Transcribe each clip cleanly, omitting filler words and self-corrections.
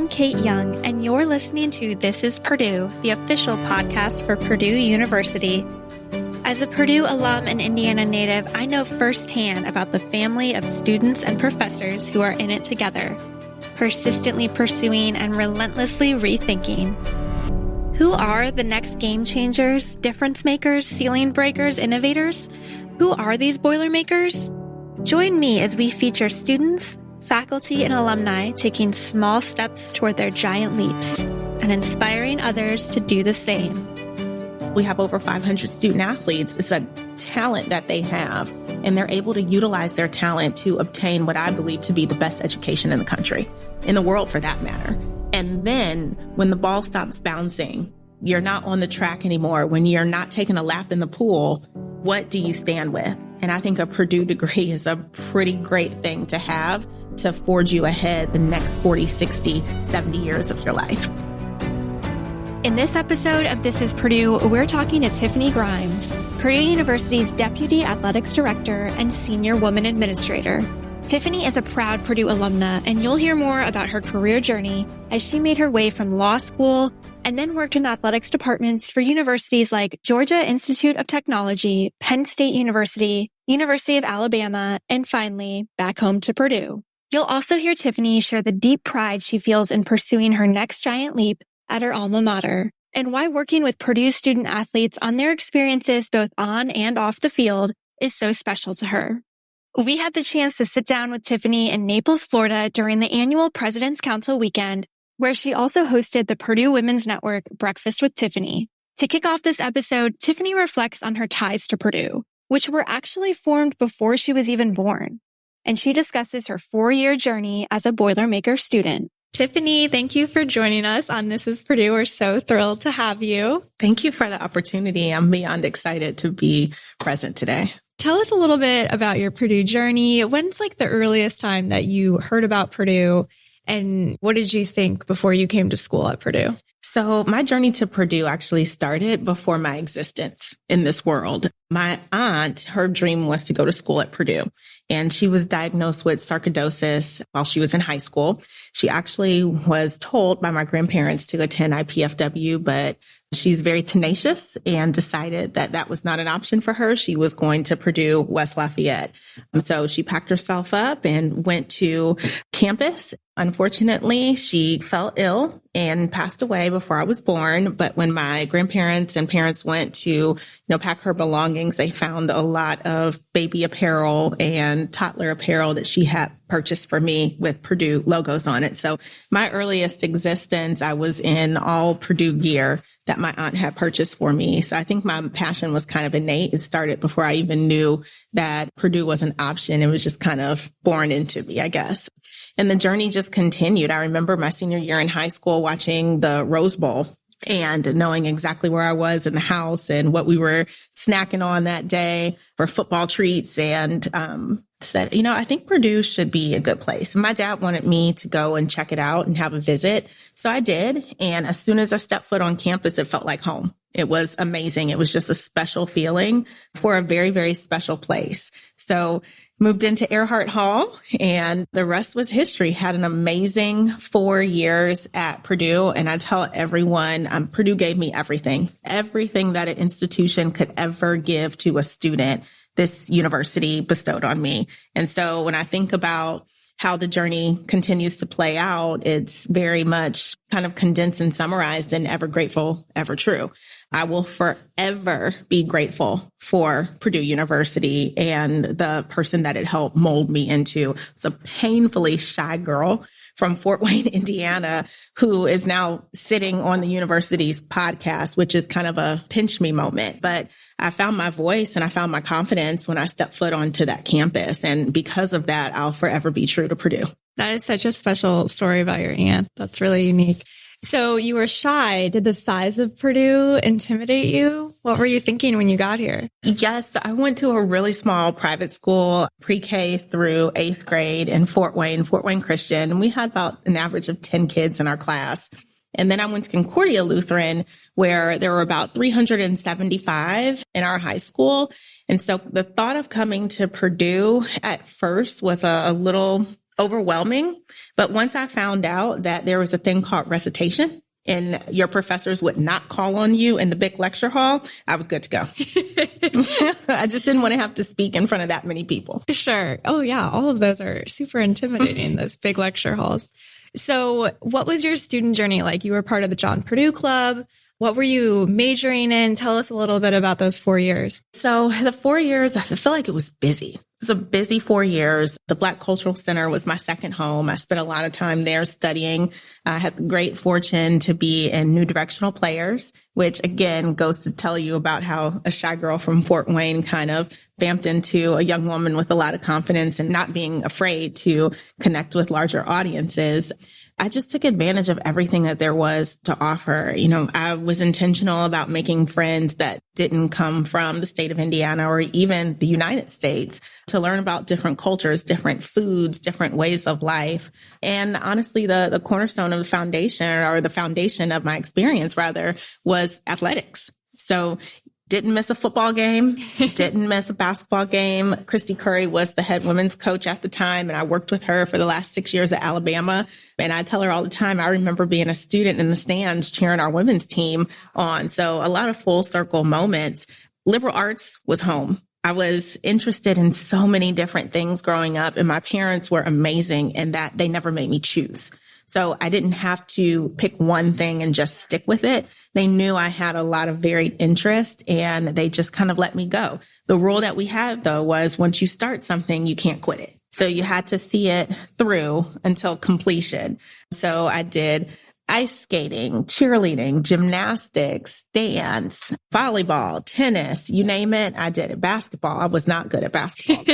I'm Kate Young, and you're listening to This Is Purdue, the official podcast for Purdue University. As a Purdue alum and Indiana native, I know firsthand about the family of students and professors who are in it together, persistently pursuing and relentlessly rethinking. Who are the next game changers, difference makers, ceiling breakers, innovators? Who are these Boilermakers? Join me as we feature students, faculty, and alumni taking small steps toward their giant leaps and inspiring others to do the same. We have over 500 student athletes. It's a talent that they have, and they're able to utilize their talent to obtain what I believe to be the best education in the country, in the world for that matter. And then when the ball stops bouncing, you're not on the track anymore. When you're not taking a lap in the pool, what do you stand with? And I think a Purdue degree is a pretty great thing to have to forge you ahead the next 40, 60, 70 years of your life. In this episode of This is Purdue, we're talking to Tiffini Grimes, Purdue University's Deputy Athletics Director and Senior Woman Administrator. Tiffini is a proud Purdue alumna, and you'll hear more about her career journey as she made her way from law school and then worked in athletics departments for universities like Georgia Institute of Technology, Penn State University, University of Alabama, and finally, back home to Purdue. You'll also hear Tiffini share the deep pride she feels in pursuing her next giant leap at her alma mater, and why working with Purdue student athletes on their experiences both on and off the field is so special to her. We had the chance to sit down with Tiffini in Naples, Florida during the annual President's Council weekend, where she also hosted the Purdue Women's Network Breakfast with Tiffini. To kick off this episode, Tiffini reflects on her ties to Purdue, which were actually formed before she was even born. And she discusses her 4-year journey as a Boilermaker student. Tiffini, thank you for joining us on This is Purdue. We're so thrilled to have you. Thank you for the opportunity. I'm beyond excited to be present today. Tell us a little bit about your Purdue journey. When's the earliest time that you heard about Purdue, and what did you think before you came to school at Purdue? So my journey to Purdue actually started before my existence in this world. My aunt, her dream was to go to school at Purdue, and she was diagnosed with sarcoidosis while she was in high school. She actually was told by my grandparents to attend IPFW, but she's very tenacious and decided that that was not an option for her. She was going to Purdue West Lafayette. So she packed herself up and went to campus. Unfortunately, she fell ill and passed away before I was born. But when my grandparents and parents went to, pack her belongings, they found a lot of baby apparel and toddler apparel that she had purchased for me with Purdue logos on it. So my earliest existence, I was in all Purdue gear that my aunt had purchased for me. So I think my passion was kind of innate. It started before I even knew that Purdue was an option. It was just kind of born into me, I guess. And the journey just continued. I remember my senior year in high school watching the Rose Bowl and knowing exactly where I was in the house and what we were snacking on that day for football treats, and said, I think Purdue should be a good place. My dad wanted me to go and check it out and have a visit. So I did. And as soon as I stepped foot on campus, it felt like home. It was amazing. It was just a special feeling for a very, very special place. So moved into Earhart Hall, and the rest was history. Had an amazing 4 years at Purdue. And I tell everyone, Purdue gave me everything that an institution could ever give to a student. This university bestowed on me. And so when I think about how the journey continues to play out, it's very much kind of condensed and summarized in ever grateful, ever true. I will forever be grateful for Purdue University and the person that it helped mold me into. It's a painfully shy girl from Fort Wayne, Indiana, who is now sitting on the university's podcast, which is kind of a pinch me moment. But I found my voice and I found my confidence when I stepped foot onto that campus. And because of that, I'll forever be true to Purdue. That is such a special story about your aunt. That's really unique. So you were shy. Did the size of Purdue intimidate you? What were you thinking when you got here? Yes, I went to a really small private school, pre-K through 8th grade in Fort Wayne Christian. And we had about an average of 10 kids in our class. And then I went to Concordia Lutheran, where there were about 375 in our high school. And so the thought of coming to Purdue at first was a little overwhelming. But once I found out that there was a thing called recitation and your professors would not call on you in the big lecture hall, I was good to go. I just didn't want to have to speak in front of that many people. Sure. Oh, yeah. All of those are super intimidating, those big lecture halls. So what was your student journey like? You were part of the John Purdue Club. What were you majoring in? Tell us a little bit about those 4 years. So the 4 years, I feel like it was busy. It was a busy 4 years. The Black Cultural Center was my second home. I spent a lot of time there studying. I had the great fortune to be in New Directional Players, which again goes to tell you about how a shy girl from Fort Wayne kind of vamped into a young woman with a lot of confidence and not being afraid to connect with larger audiences. I just took advantage of everything that there was to offer. You know, I was intentional about making friends that didn't come from the state of Indiana or even the United States to learn about different cultures, different foods, different ways of life. And honestly, the cornerstone of the foundation of my experience rather was athletics. So didn't miss a football game, didn't miss a basketball game. Christy Curry was the head women's coach at the time, and I worked with her for the last 6 years at Alabama. And I tell her all the time, I remember being a student in the stands cheering our women's team on. So a lot of full circle moments. Liberal arts was home. I was interested in so many different things growing up, and my parents were amazing in that they never made me choose. So I didn't have to pick one thing and just stick with it. They knew I had a lot of varied interest and they just kind of let me go. The rule that we had, though, was once you start something, you can't quit it. So you had to see it through until completion. So I did ice skating, cheerleading, gymnastics, dance, volleyball, tennis, you name it. I did it. Basketball. I was not good at basketball.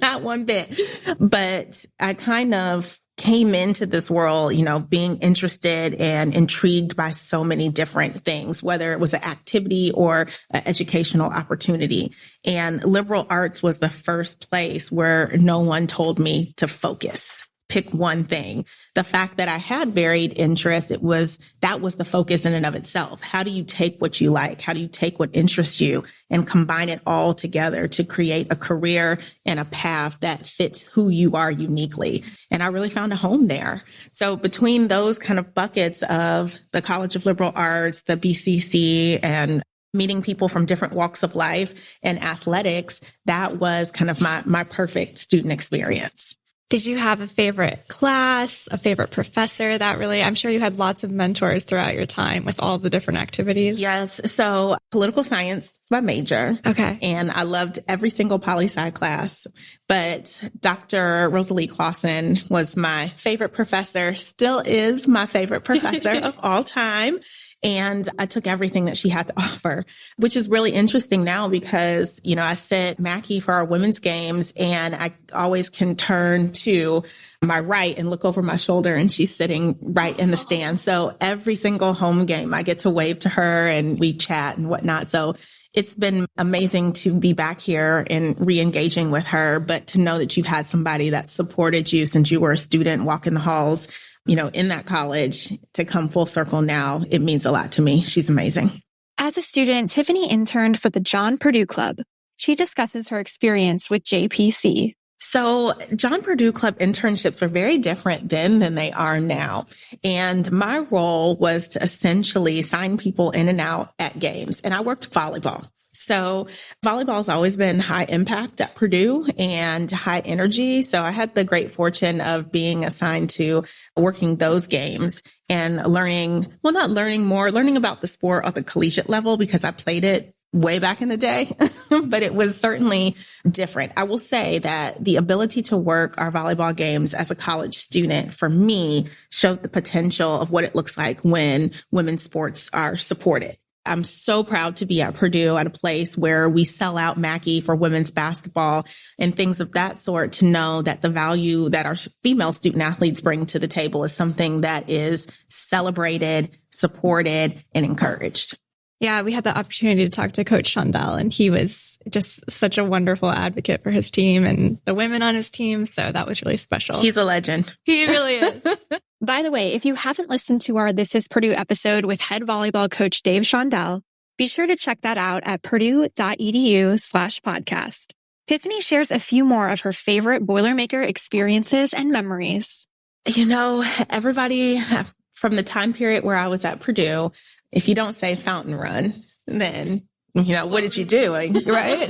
Not one bit. But I kind of came into this world, you know, being interested and intrigued by so many different things, whether it was an activity or an educational opportunity. And liberal arts was the first place where no one told me to focus. Pick one thing. The fact that I had varied interests, that was the focus in and of itself. How do you take what you like? How do you take what interests you and combine it all together to create a career and a path that fits who you are uniquely? And I really found a home there. So between those kind of buckets of the College of Liberal Arts, the BCC, and meeting people from different walks of life and athletics, that was kind of my perfect student experience. Did you have a favorite class, a favorite professor that really, I'm sure you had lots of mentors throughout your time with all the different activities? Yes. So political science is my major. Okay. And I loved every single poli-sci class. But Dr. Rosalie Clausen was my favorite professor, still is my favorite professor of all time. And I took everything that she had to offer, which is really interesting now because, you know, I sit Mackie for our women's games and I always can turn to my right and look over my shoulder and she's sitting right in the stand. So every single home game, I get to wave to her and we chat and whatnot. So it's been amazing to be back here and re-engaging with her, but to know that you've had somebody that supported you since you were a student walking the halls, you know, in that college, to come full circle now, it means a lot to me. She's amazing. As a student, Tiffini interned for the John Purdue Club. She discusses her experience with JPC. So John Purdue Club internships are very different then than they are now. And my role was to essentially sign people in and out at games. And I worked volleyball. So volleyball has always been high impact at Purdue and high energy. So I had the great fortune of being assigned to working those games and learning about the sport at the collegiate level because I played it way back in the day, but it was certainly different. I will say that the ability to work our volleyball games as a college student for me showed the potential of what it looks like when women's sports are supported. I'm so proud to be at Purdue at a place where we sell out Mackie for women's basketball and things of that sort, to know that the value that our female student athletes bring to the table is something that is celebrated, supported, and encouraged. Yeah, we had the opportunity to talk to Coach Shondell, and he was just such a wonderful advocate for his team and the women on his team. So that was really special. He's a legend. He really is. By the way, if you haven't listened to our This Is Purdue episode with head volleyball coach Dave Shondell, be sure to check that out at purdue.edu/podcast. Tiffini shares a few more of her favorite Boilermaker experiences and memories. Everybody from the time period where I was at Purdue, if you don't say fountain run, then what did you do? Right?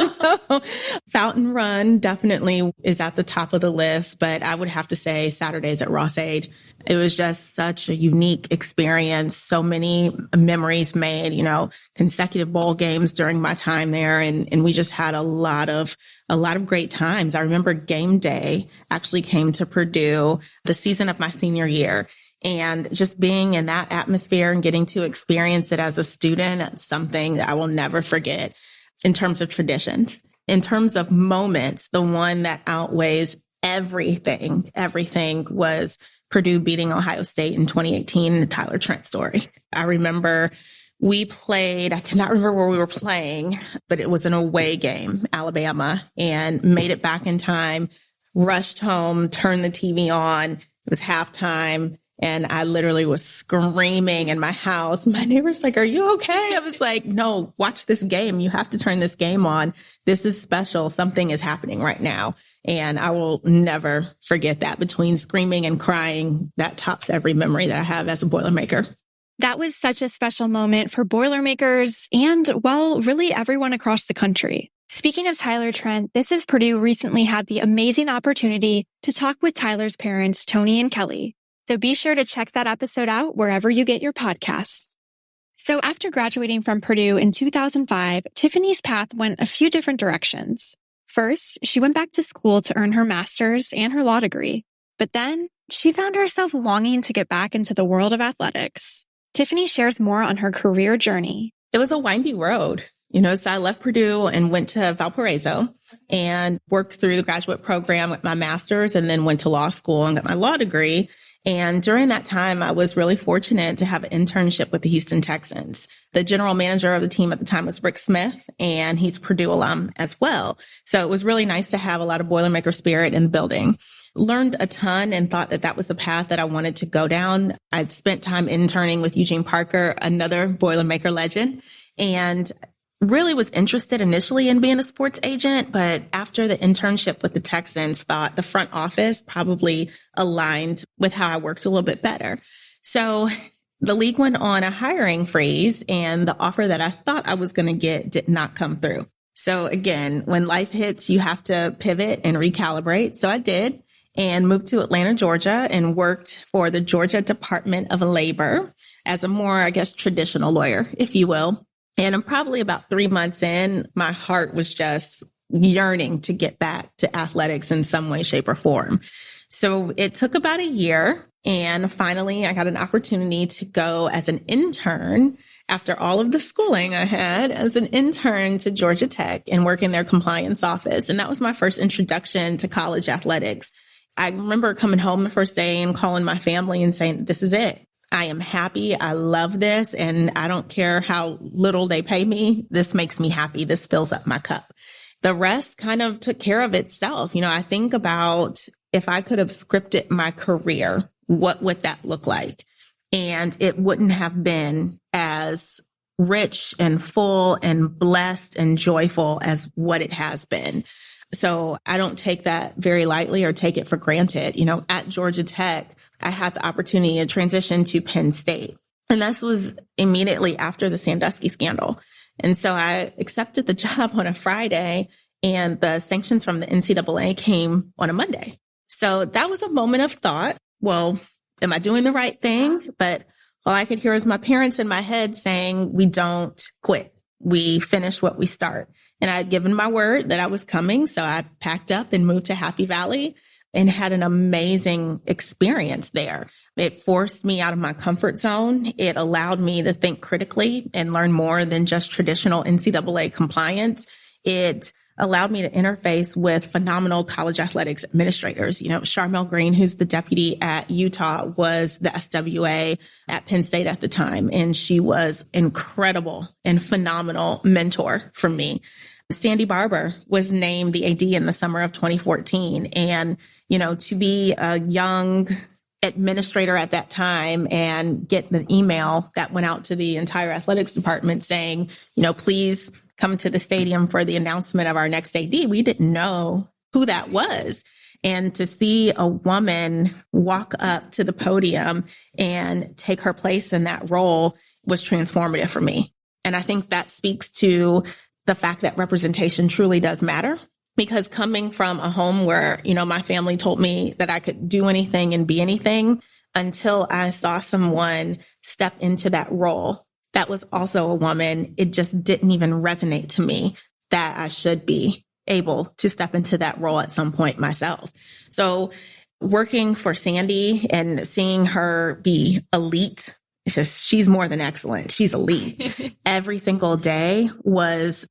Fountain Run definitely is at the top of the list, but I would have to say Saturdays at Ross Aid. It was just such a unique experience. So many memories made, consecutive bowl games during my time there. And we just had a lot of great times. I remember game day actually came to Purdue the season of my senior year. And just being in that atmosphere and getting to experience it as a student, it's something that I will never forget in terms of traditions. In terms of moments, the one that outweighs everything was Purdue beating Ohio State in 2018, the Tyler Trent story. I remember we played, I cannot remember where we were playing, but it was an away game, Alabama, and made it back in time, rushed home, turned the TV on. It was halftime. And I literally was screaming in my house. My neighbor's like, "Are you okay?" I was like, "No, watch this game. You have to turn this game on. This is special. Something is happening right now." And I will never forget that. Between screaming and crying, that tops every memory that I have as a Boilermaker. That was such a special moment for Boilermakers and, really everyone across the country. Speaking of Tyler Trent, This Is Purdue recently had the amazing opportunity to talk with Tyler's parents, Tony and Kelly. So be sure to check that episode out wherever you get your podcasts. So after graduating from Purdue in 2005, Tiffini's path went a few different directions. First, she went back to school to earn her master's and her law degree. But then she found herself longing to get back into the world of athletics. Tiffini shares more on her career journey. It was a windy road. So I left Purdue and went to Valparaiso and worked through the graduate program with my master's and then went to law school and got my law degree. And during that time, I was really fortunate to have an internship with the Houston Texans. The general manager of the team at the time was Rick Smith, and he's Purdue alum as well. So it was really nice to have a lot of Boilermaker spirit in the building. Learned a ton and thought that was the path that I wanted to go down. I'd spent time interning with Eugene Parker, another Boilermaker legend, and really was interested initially in being a sports agent, but after the internship with the Texans, thought the front office probably aligned with how I worked a little bit better. So the league went on a hiring freeze, and the offer that I thought I was going to get did not come through. So again, when life hits, you have to pivot and recalibrate. So I did, and moved to Atlanta, Georgia, and worked for the Georgia Department of Labor as a more, traditional lawyer, if you will. And I'm probably about 3 months in, my heart was just yearning to get back to athletics in some way, shape, or form. So it took about a year, and finally I got an opportunity to go as an intern after all of the schooling I had as an intern to Georgia Tech and work in their compliance office. And that was my first introduction to college athletics. I remember coming home the first day and calling my family and saying, "This is it. I am happy. I love this. And I don't care how little they pay me. This makes me happy. This fills up my cup." The rest kind of took care of itself. I think about if I could have scripted my career, what would that look like? And it wouldn't have been as rich and full and blessed and joyful as what it has been. So I don't take that very lightly or take it for granted. At Georgia Tech, I had the opportunity to transition to Penn State. And this was immediately after the Sandusky scandal. And so I accepted the job on a Friday, and the sanctions from the NCAA came on a Monday. So that was a moment of thought. Well, am I doing the right thing? But all I could hear was my parents in my head saying, "We don't quit. We finish what we start." And I had given my word that I was coming. So I packed up and moved to Happy Valley and had an amazing experience there. It forced me out of my comfort zone. It allowed me to think critically and learn more than just traditional NCAA compliance. It allowed me to interface with phenomenal college athletics administrators. Charmel Green, who's the deputy at Utah, was the SWA at Penn State at the time. And she was incredible and phenomenal mentor for me. Sandy Barber was named the AD in the summer of 2014. And, to be a young administrator at that time and get the email that went out to the entire athletics department saying, please come to the stadium for the announcement of our next AD, we didn't know who that was. And to see a woman walk up to the podium and take her place in that role was transformative for me. And I think that speaks to the fact that representation truly does matter. Because coming from a home where, my family told me that I could do anything and be anything, until I saw someone step into that role that was also a woman, it just didn't even resonate to me that I should be able to step into that role at some point myself. So working for Sandy and seeing her be elite, she's more than excellent. She's elite. Every single day it was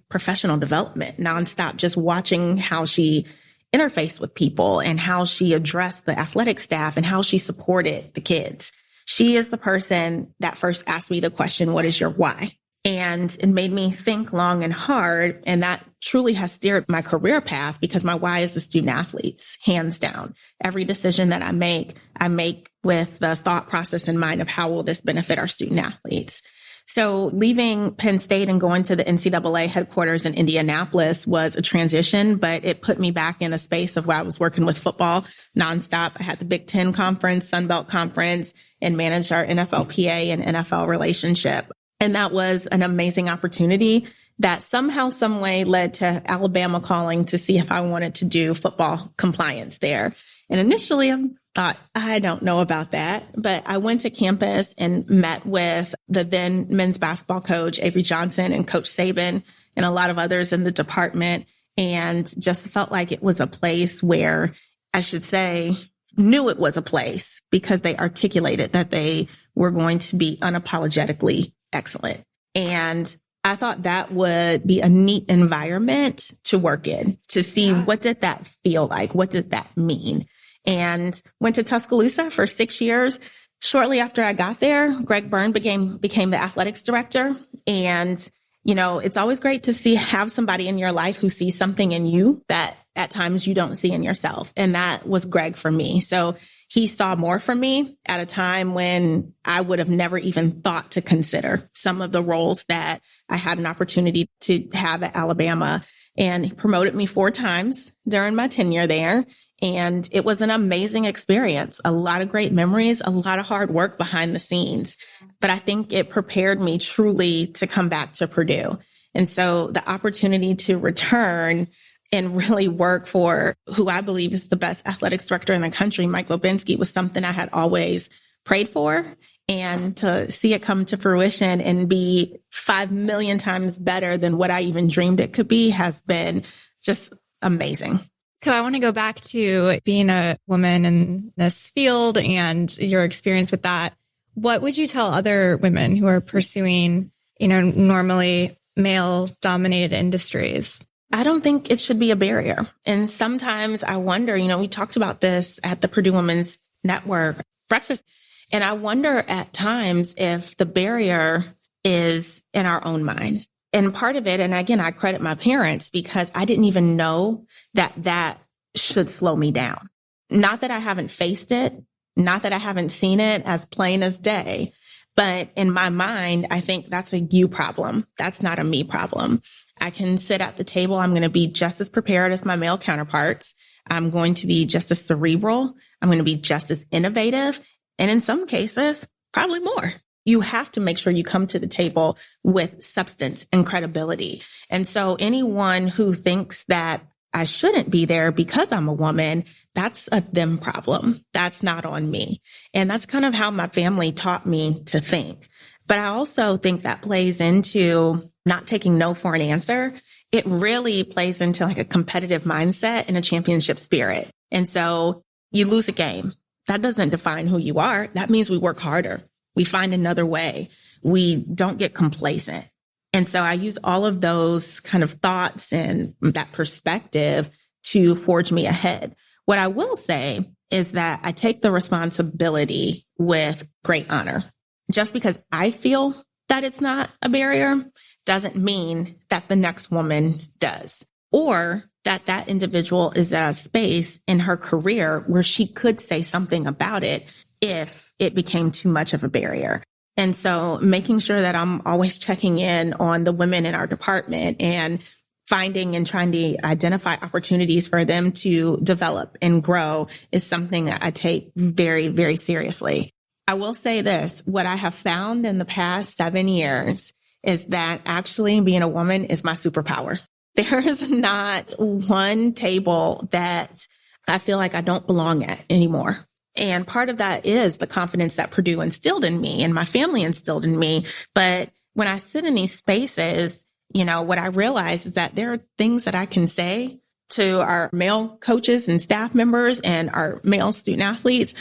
professional development, nonstop, just watching how she interfaced with people and how she addressed the athletic staff and how she supported the kids. She is the person that first asked me the question, what is your why? And it made me think long and hard. And that truly has steered my career path because my why is the student athletes, hands down. Every decision that I make with the thought process in mind of how will this benefit our student athletes. So leaving Penn State and going to the NCAA headquarters in Indianapolis was a transition, but it put me back in a space of where I was working with football nonstop. I had the Big Ten Conference, Sun Belt Conference, and managed our NFLPA and NFL relationship. And that was an amazing opportunity that somehow, some way led to Alabama calling to see if I wanted to do football compliance there. And initially I thought, I don't know about that, but I went to campus and met with the then men's basketball coach, Avery Johnson, and Coach Saban, and a lot of others in the department, and just felt like it was a place where, I should say, knew it was a place because they articulated that they were going to be unapologetically excellent. And I thought that would be a neat environment to work in, to see what did that feel like? What did that mean? And went to Tuscaloosa for 6 years. Shortly after I got there, Greg Byrne became the athletics director. And, it's always great to have somebody in your life who sees something in you that at times you don't see in yourself. And that was Greg for me. So he saw more from me at a time when I would have never even thought to consider some of the roles that I had an opportunity to have at Alabama. And he promoted me 4 times during my tenure there. And it was an amazing experience, a lot of great memories, a lot of hard work behind the scenes. But I think it prepared me truly to come back to Purdue. And so the opportunity to return and really work for who I believe is the best athletics director in the country, Mike Bobinski, was something I had always prayed for. And to see it come to fruition and be 5 million times better than what I even dreamed it could be has been just amazing. So I want to go back to being a woman in this field and your experience with that. What would you tell other women who are pursuing, normally male-dominated industries? I don't think it should be a barrier. And sometimes I wonder, we talked about this at the Purdue Women's Network breakfast, and I wonder at times if the barrier is in our own mind. And part of it, and again, I credit my parents because I didn't even know that should slow me down. Not that I haven't faced it, not that I haven't seen it as plain as day, but in my mind, I think that's a you problem. That's not a me problem. I can sit at the table. I'm going to be just as prepared as my male counterparts. I'm going to be just as cerebral. I'm going to be just as innovative. And in some cases, probably more. You have to make sure you come to the table with substance and credibility. And so anyone who thinks that I shouldn't be there because I'm a woman, that's a them problem. That's not on me. And that's kind of how my family taught me to think. But I also think that plays into not taking no for an answer. It really plays into like a competitive mindset and a championship spirit. And so you lose a game. That doesn't define who you are. That means we work harder. We find another way. We don't get complacent. And so I use all of those kind of thoughts and that perspective to forge me ahead. What I will say is that I take the responsibility with great honor. Just because I feel that it's not a barrier doesn't mean that the next woman does, or that individual is at a space in her career where she could say something about it if it became too much of a barrier. And so making sure that I'm always checking in on the women in our department and finding and trying to identify opportunities for them to develop and grow is something that I take very, very seriously. I will say this, what I have found in the past 7 years is that actually being a woman is my superpower. There is not one table that I feel like I don't belong at anymore. And part of that is the confidence that Purdue instilled in me and my family instilled in me. But when I sit in these spaces, what I realize is that there are things that I can say to our male coaches and staff members and our male student athletes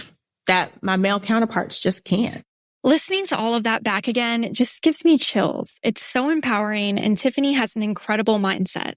that my male counterparts just can't. Listening to all of that back again just gives me chills. It's so empowering, and Tiffini has an incredible mindset.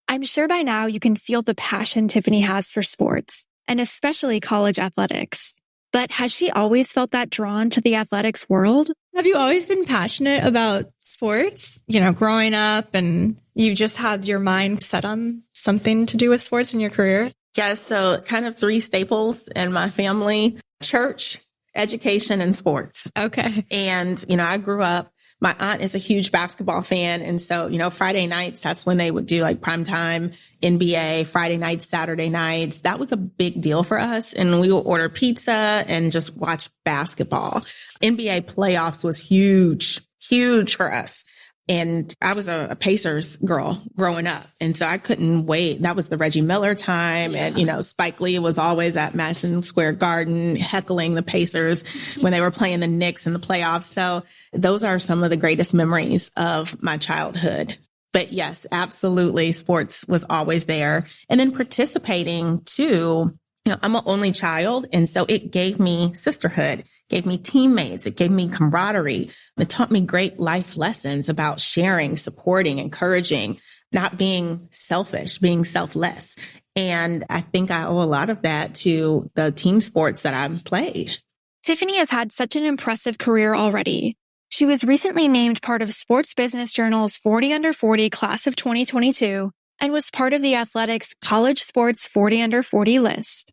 I'm sure by now you can feel the passion Tiffini has for sports, and especially college athletics. But has she always felt that drawn to the athletics world? Have you always been passionate about sports? Growing up, and you just had your mind set on something to do with sports in your career? Yes. So kind of 3 staples in my family: church, education, and sports. Okay. And, I grew up, my aunt is a huge basketball fan. And so, Friday nights, that's when they would do like primetime NBA, Friday nights, Saturday nights. That was a big deal for us. And we would order pizza and just watch basketball. NBA playoffs was huge, huge for us. And I was a Pacers girl growing up. And so I couldn't wait. That was the Reggie Miller time. Yeah. And, Spike Lee was always at Madison Square Garden heckling the Pacers when they were playing the Knicks in the playoffs. So those are some of the greatest memories of my childhood. But yes, absolutely. Sports was always there. And then participating too. I'm an only child. And so it gave me sisterhood, gave me teammates. It gave me camaraderie. It taught me great life lessons about sharing, supporting, encouraging, not being selfish, being selfless. And I think I owe a lot of that to the team sports that I've played. Tiffini has had such an impressive career already. She was recently named part of Sports Business Journal's 40 Under 40 class of 2022 and was part of the Athletics College Sports 40 Under 40 list.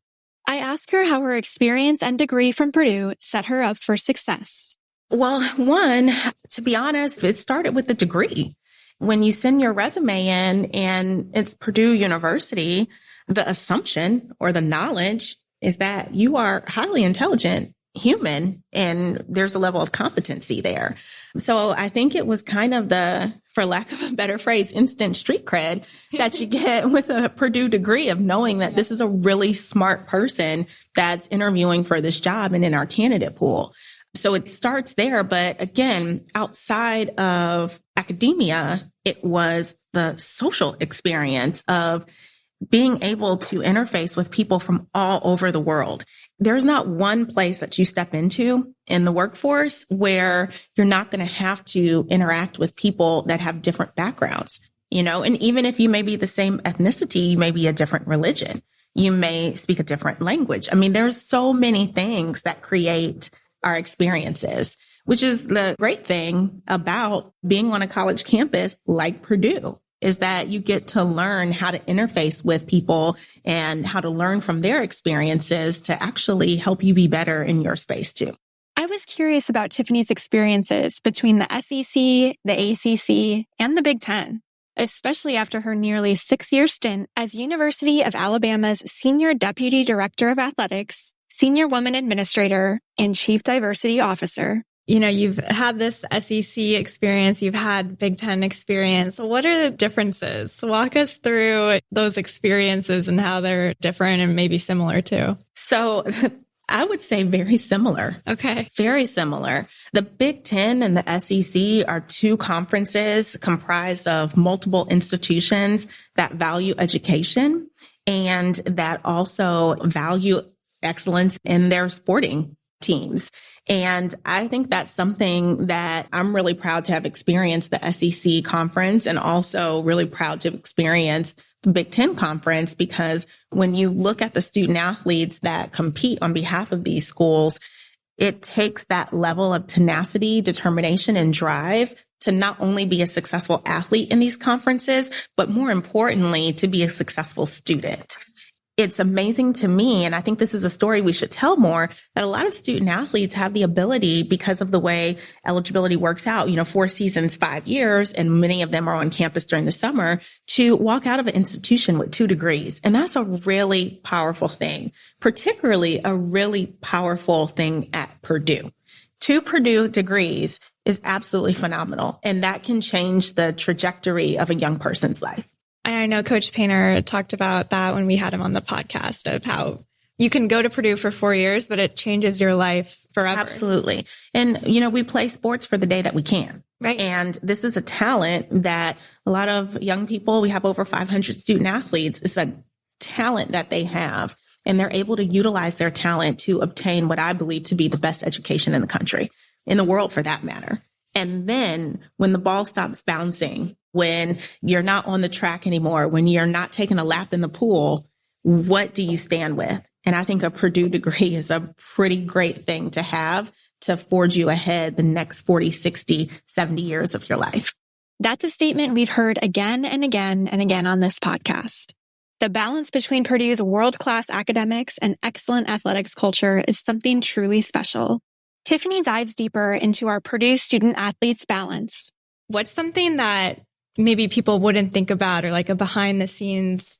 I asked her how her experience and degree from Purdue set her up for success. Well, one, to be honest, it started with the degree. When you send your resume in and it's Purdue University, the assumption or the knowledge is that you are highly intelligent human and there's a level of competency there. So I think it was kind of for lack of a better phrase, instant street cred that you get with a Purdue degree of knowing that this is a really smart person that's interviewing for this job and in our candidate pool. So it starts there. But again, outside of academia, it was the social experience of being able to interface with people from all over the world. There's not one place that you step into in the workforce where you're not going to have to interact with people that have different backgrounds, and even if you may be the same ethnicity, you may be a different religion. You may speak a different language. I mean, there's so many things that create our experiences, which is the great thing about being on a college campus like Purdue. Is that you get to learn how to interface with people and how to learn from their experiences to actually help you be better in your space too. I was curious about Tiffini's experiences between the SEC, the ACC, and the Big Ten, especially after her nearly 6-year stint as University of Alabama's Senior Deputy Director of Athletics, Senior Woman Administrator, and Chief Diversity Officer. You've had this SEC experience, you've had Big Ten experience. What are the differences? Walk us through those experiences and how they're different and maybe similar too. So I would say very similar. Okay. Very similar. The Big Ten and the SEC are 2 conferences comprised of multiple institutions that value education and that also value excellence in their sporting teams. And I think that's something that I'm really proud to have experienced the SEC conference and also really proud to have experienced the Big Ten conference, because when you look at the student athletes that compete on behalf of these schools, it takes that level of tenacity, determination, and drive to not only be a successful athlete in these conferences, but more importantly, to be a successful student. it's amazing to me, and I think this is a story we should tell more, that a lot of student athletes have the ability, because of the way eligibility works out, 4 seasons, 5 years, and many of them are on campus during the summer, to walk out of an institution with 2 degrees. And that's a really powerful thing, particularly a really powerful thing at Purdue. 2 Purdue degrees is absolutely phenomenal, and that can change the trajectory of a young person's life. I know Coach Painter talked about that when we had him on the podcast, of how you can go to Purdue for 4 years, but it changes your life forever. Absolutely. And, we play sports for the day that we can. Right. And this is a talent that a lot of young people, we have over 500 student athletes. It's a talent that they have, and they're able to utilize their talent to obtain what I believe to be the best education in the country, in the world for that matter. And then when the ball stops bouncing, when you're not on the track anymore, when you're not taking a lap in the pool, what do you stand with? And I think a Purdue degree is a pretty great thing to have to forge you ahead the next 40, 60, 70 years of your life. That's a statement we've heard again and again and again on this podcast. The balance between Purdue's world-class academics and excellent athletics culture is something truly special. Tiffini dives deeper into our Purdue student athletes balance. What's something that maybe people wouldn't think about, or like a behind the scenes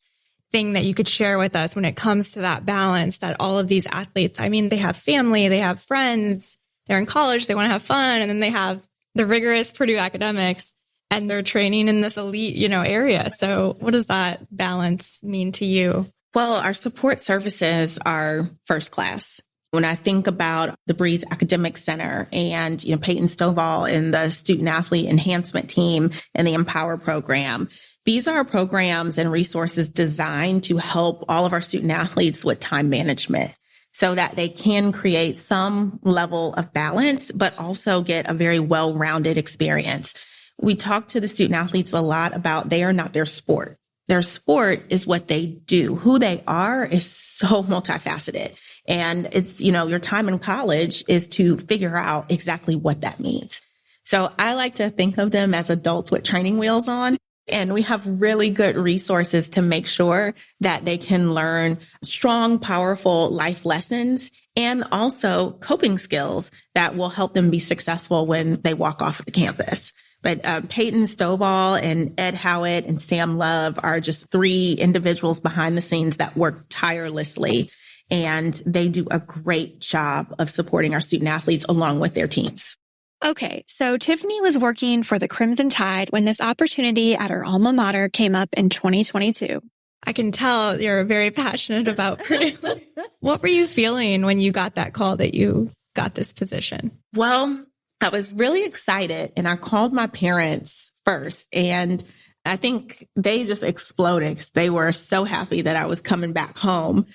thing that you could share with us when it comes to that balance that all of these athletes, they have family, they have friends, they're in college, they want to have fun, and then they have the rigorous Purdue academics and they're training in this elite, area. So what does that balance mean to you? Well, our support services are first class. When I think about the Breeze Academic Center and, Peyton Stovall and the Student Athlete Enhancement Team and the Empower program, these are programs and resources designed to help all of our student athletes with time management so that they can create some level of balance, but also get a very well-rounded experience. We talk to the student athletes a lot about they are not their sport. Their sport is what they do. Who they are is so multifaceted. And it's, your time in college is to figure out exactly what that means. So I like to think of them as adults with training wheels on. And we have really good resources to make sure that they can learn strong, powerful life lessons and also coping skills that will help them be successful when they walk off of the campus. But Peyton Stovall and Ed Howitt and Sam Love are just 3 individuals behind the scenes that work tirelessly. And they do a great job of supporting our student athletes along with their teams. Okay, so Tiffini was working for the Crimson Tide when this opportunity at her alma mater came up in 2022. I can tell you're very passionate about Purdue. What were you feeling when you got that call that you got this position? Well, I was really excited, and I called my parents first, and I think they just exploded. They were so happy that I was coming back home.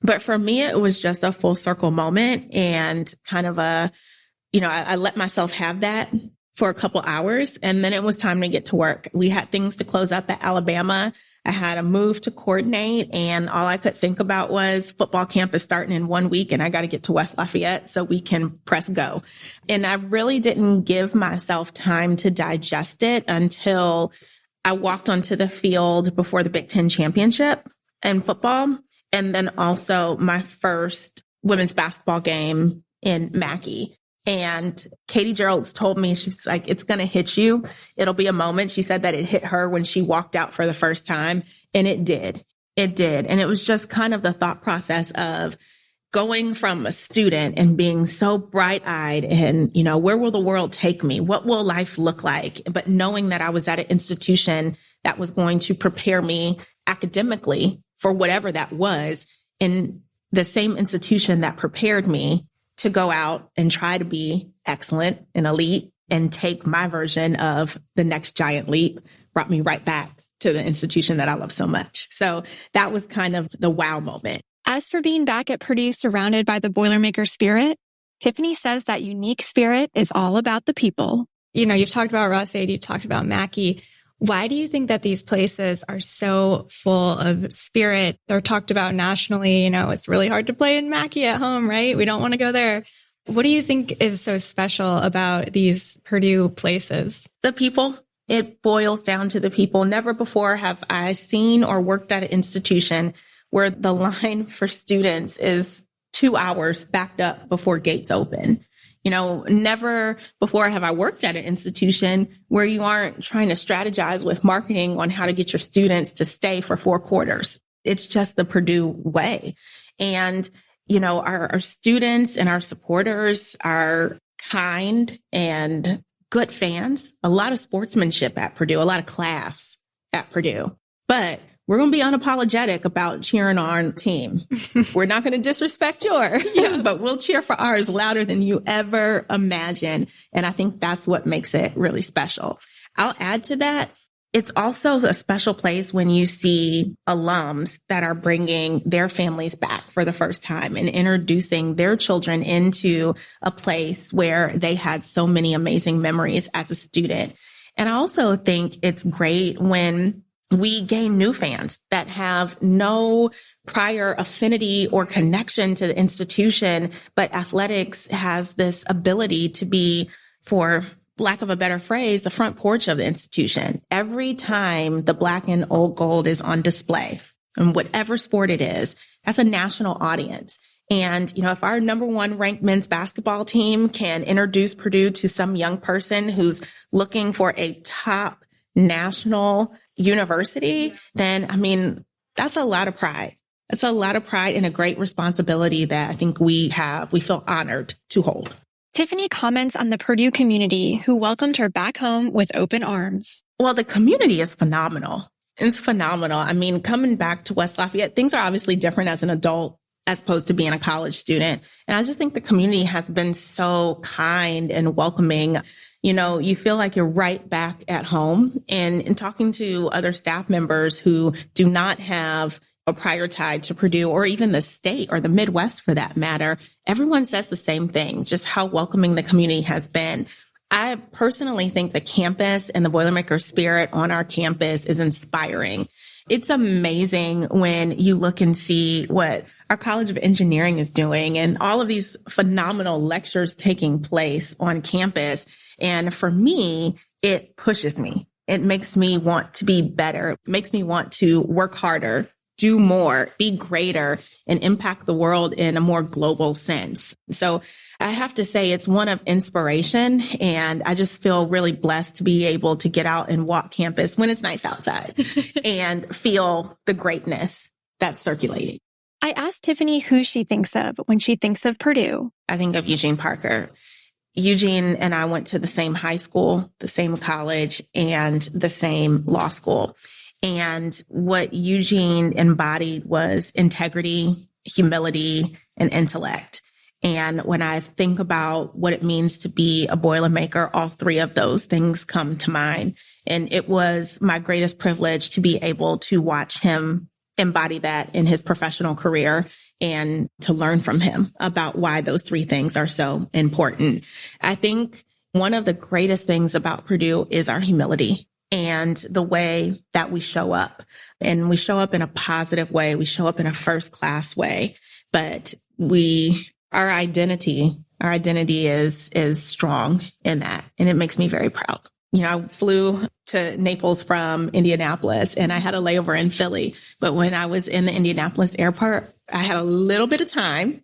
But for me, it was just a full circle moment and kind of I let myself have that for a couple hours, and then it was time to get to work. We had things to close up at Alabama. I had a move to coordinate, and all I could think about was football camp is starting in 1 week, and I got to get to West Lafayette so we can press go. And I really didn't give myself time to digest it until I walked onto the field before the Big Ten championship in football, and then also my first women's basketball game in Mackey. And Katie Gerald's told me, she's like, it's going to hit you. It'll be a moment. She said that it hit her when she walked out for the first time. And it did. It did. And it was just kind of the thought process of going from a student and being so bright eyed and, where will the world take me? What will life look like? But knowing that I was at an institution that was going to prepare me academically for whatever that was, in the same institution that prepared me to go out and try to be excellent and elite and take my version of the next giant leap, brought me right back to the institution that I love so much. So that was kind of the wow moment. As for being back at Purdue surrounded by the Boilermaker spirit, Tiffini says that unique spirit is all about the people. You've talked about Ross-Ade, you've talked about Mackey. Why do you think that these places are so full of spirit? They're talked about nationally. It's really hard to play in Mackey at home, right? We don't want to go there. What do you think is so special about these Purdue places? The people. It boils down to the people. Never before have I seen or worked at an institution where the line for students is 2 hours backed up before gates open. Never before have I worked at an institution where you aren't trying to strategize with marketing on how to get your students to stay for 4 quarters. It's just the Purdue way. And, our students and our supporters are kind and good fans, a lot of sportsmanship at Purdue, a lot of class at Purdue. But we're going to be unapologetic about cheering on our team. We're not going to disrespect yours, but we'll cheer for ours louder than you ever imagine. And I think that's what makes it really special. I'll add to that. It's also a special place when you see alums that are bringing their families back for the first time and introducing their children into a place where they had so many amazing memories as a student. And I also think it's great when we gain new fans that have no prior affinity or connection to the institution, but athletics has this ability to be, for lack of a better phrase, the front porch of the institution. Every time the black and old gold is on display, and whatever sport it is, that's a national audience. And, if our number 1 ranked men's basketball team can introduce Purdue to some young person who's looking for a top national university, then, that's a lot of pride. It's a lot of pride and a great responsibility that I think we feel honored to hold. Tiffini comments on the Purdue community who welcomed her back home with open arms. Well, the community is phenomenal. It's phenomenal. Coming back to West Lafayette, things are obviously different as an adult as opposed to being a college student. And I just think the community has been so kind and welcoming. You feel like you're right back at home. And in talking to other staff members who do not have a prior tie to Purdue or even the state or the Midwest for that matter, everyone says the same thing, just how welcoming the community has been. I personally think the campus and the Boilermaker spirit on our campus is inspiring. It's amazing when you look and see what our College of Engineering is doing and all of these phenomenal lectures taking place on campus. And for me, it pushes me. It makes me want to be better. It makes me want to work harder, do more, be greater, and impact the world in a more global sense. So I have to say it's one of inspiration, and I just feel really blessed to be able to get out and walk campus when it's nice outside and feel the greatness that's circulating. I asked Tiffini who she thinks of when she thinks of Purdue. I think of Eugene Parker. Eugene and I went to the same high school, the same college, and the same law school. And what Eugene embodied was integrity, humility, and intellect. And when I think about what it means to be a Boilermaker, all 3 of those things come to mind. And it was my greatest privilege to be able to watch him embody that in his professional career and to learn from him about why those 3 things are so important. I think one of the greatest things about Purdue is our humility and the way that we show up. And we show up in a positive way. We show up in a first-class way. But our identity is strong in that. And it makes me very proud. I flew to Naples from Indianapolis and I had a layover in Philly. But when I was in the Indianapolis airport, I had a little bit of time.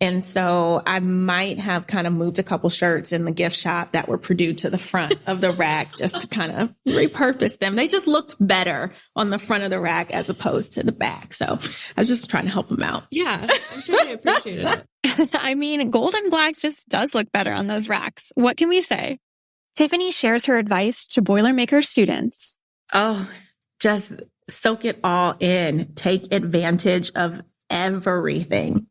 And so I might have kind of moved a couple shirts in the gift shop that were Purdue to the front of the rack just to kind of repurpose them. They just looked better on the front of the rack as opposed to the back. So I was just trying to help them out. Yeah, I'm sure they appreciated it. Gold and black just does look better on those racks. What can we say? Tiffini shares her advice to Boilermaker students. Oh, just soak it all in. Take advantage of everything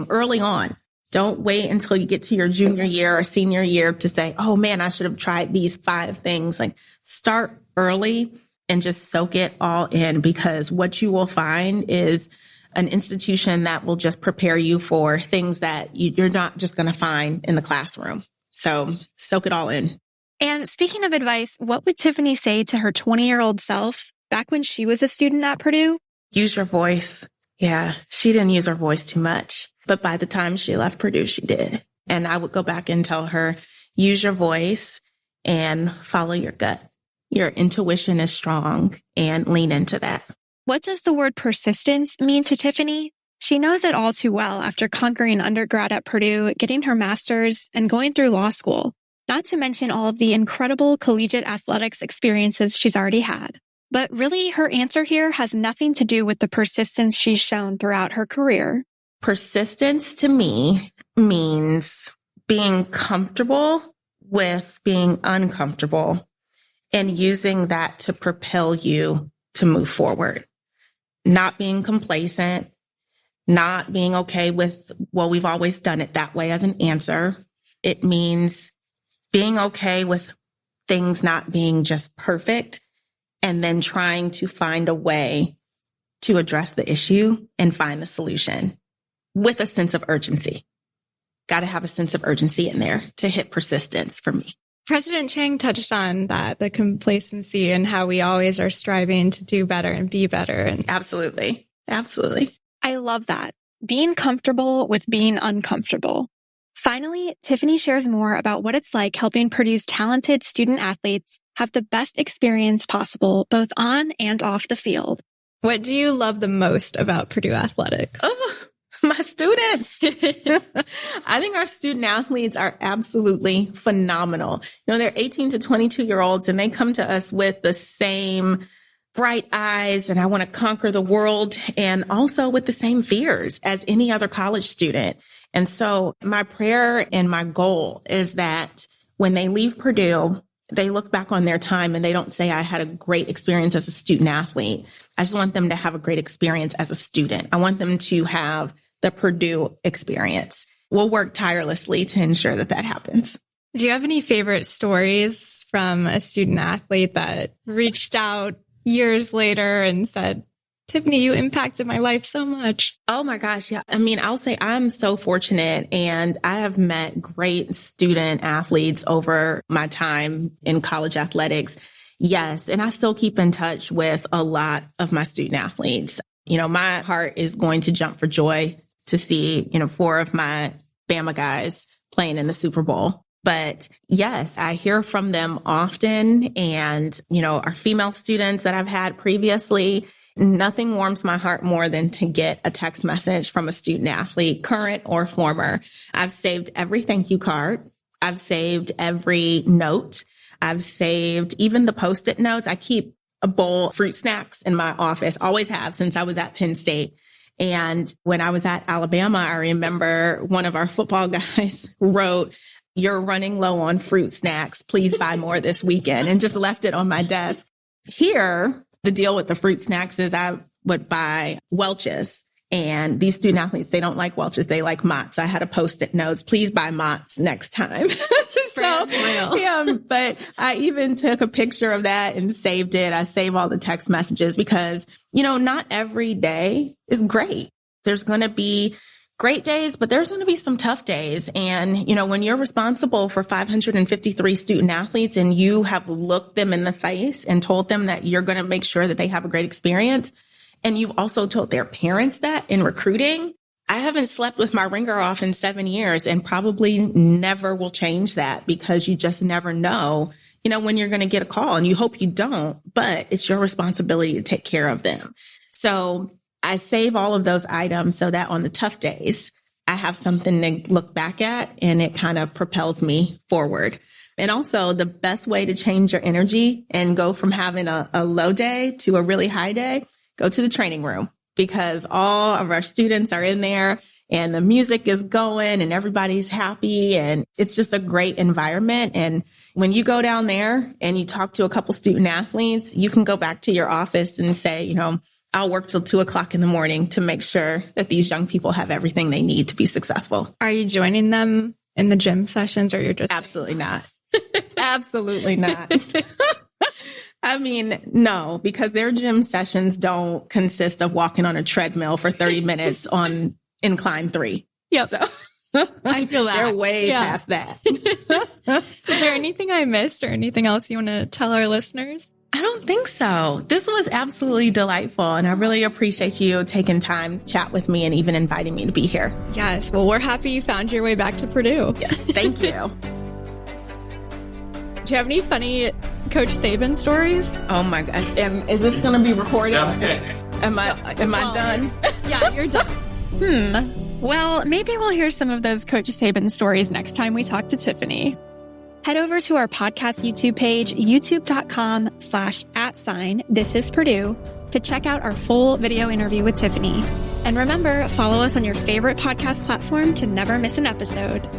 early on. Don't wait until you get to your junior year or senior year to say, oh man, I should have tried these 5 things. Start early and just soak it all in, because what you will find is an institution that will just prepare you for things that you're not just going to find in the classroom. So soak it all in. And speaking of advice, what would Tiffini say to her 20-year-old self back when she was a student at Purdue? Use your voice. Yeah, she didn't use her voice too much, but by the time she left Purdue, she did. And I would go back and tell her, use your voice and follow your gut. Your intuition is strong and lean into that. What does the word persistence mean to Tiffini? She knows it all too well after conquering undergrad at Purdue, getting her master's, and going through law school, not to mention all of the incredible collegiate athletics experiences she's already had. But really, her answer here has nothing to do with the persistence she's shown throughout her career. Persistence to me means being comfortable with being uncomfortable and using that to propel you to move forward. Not being complacent, not being okay with, well, we've always done it that way as an answer. It means being okay with things not being just perfect and then trying to find a way to address the issue and find the solution with a sense of urgency. Got to have a sense of urgency in there to hit persistence for me. President Chang touched on that, the complacency and how we always are striving to do better and be better. And Absolutely. Absolutely. I love that. Being comfortable with being uncomfortable. Finally, Tiffini shares more about what it's like helping Purdue's talented student athletes have the best experience possible, both on and off the field. What do you love the most about Purdue athletics? Oh, my students. I think our student athletes are absolutely phenomenal. You know, they're 18 to 22-year-olds and they come to us with the same bright eyes and I want to conquer the world, and also with the same fears as any other college student. And so my prayer and my goal is that when they leave Purdue, they look back on their time and they don't say, I had a great experience as a student athlete. I just want them to have a great experience as a student. I want them to have the Purdue experience. We'll work tirelessly to ensure that that happens. Do you have any favorite stories from a student athlete that reached out years later and said, Tiffini, you impacted my life so much? Oh my gosh. Yeah. I mean, I'll say I'm so fortunate, and I have met great student athletes over my time in college athletics. Yes. And I still keep in touch with a lot of my student athletes. You know, my heart is going to jump for joy to see, 4 of my Bama guys playing in the Super Bowl. But yes, I hear from them often. And, our female students that I've had previously, nothing warms my heart more than to get a text message from a student athlete, current or former. I've saved every thank you card. I've saved every note. I've saved even the Post-it notes. I keep a bowl of fruit snacks in my office, always have since I was at Penn State. And when I was at Alabama, I remember one of our football guys wrote, "You're running low on fruit snacks. Please buy more this weekend," and just left it on my desk. Here, the deal with the fruit snacks is I would buy Welch's, and these student athletes, they don't like Welch's. They like Mott's. So I had a Post-it notes, please buy Mott's next time. But I even took a picture of that and saved it. I save all the text messages because, not every day is great. There's going to be great days, but there's going to be some tough days. And, when you're responsible for 553 student athletes and you have looked them in the face and told them that you're going to make sure that they have a great experience, and you've also told their parents that in recruiting, I haven't slept with my ringer off in 7 years and probably never will change that, because you just never know, when you're going to get a call, and you hope you don't, but it's your responsibility to take care of them. So I save all of those items so that on the tough days, I have something to look back at and it kind of propels me forward. And also, the best way to change your energy and go from having a low day to a really high day, go to the training room, because all of our students are in there and the music is going and everybody's happy and it's just a great environment. And when you go down there and you talk to a couple student athletes, you can go back to your office and say, I'll work till 2:00 in the morning to make sure that these young people have everything they need to be successful. Are you joining them in the gym sessions, or you're just... Absolutely not. Absolutely not. I mean, no, because their gym sessions don't consist of walking on a treadmill for 30 minutes on incline 3. Yep. So I feel that. They're way past that. Is there anything I missed or anything else you want to tell our listeners? I don't think so. This was absolutely delightful, and I really appreciate you taking time to chat with me and even inviting me to be here. Yes. Well, we're happy you found your way back to Purdue. Yes. Thank you. Do you have any funny Coach Saban stories? Oh my gosh. Is this going to be recorded? Am I done? Yeah, you're done. Well, maybe we'll hear some of those Coach Saban stories next time we talk to Tiffini. Head over to our podcast YouTube page, youtube.com/@This Is Purdue, to check out our full video interview with Tiffini. And remember, follow us on your favorite podcast platform to never miss an episode.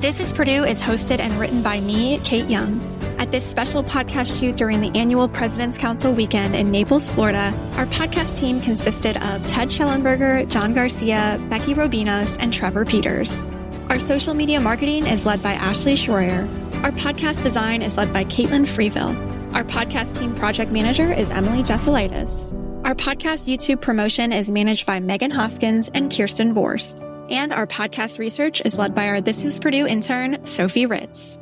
This Is Purdue is hosted and written by me, Kate Young. At this special podcast shoot during the annual President's Council weekend in Naples, Florida, our podcast team consisted of Ted Schellenberger, John Garcia, Becky Robinas, and Trevor Peters. Our social media marketing is led by Ashley Schroyer. Our podcast design is led by Caitlin Freeville. Our podcast team project manager is Emily Jesselaitis. Our podcast YouTube promotion is managed by Megan Hoskins and Kirsten Vorst. And our podcast research is led by our This Is Purdue intern, Sophie Ritz.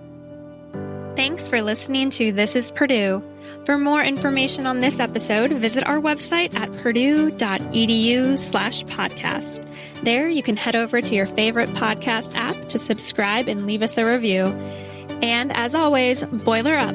Thanks for listening to This Is Purdue. For more information on this episode, visit our website at purdue.edu/podcast. There you can head over to your favorite podcast app to subscribe and leave us a review. And as always, boiler up.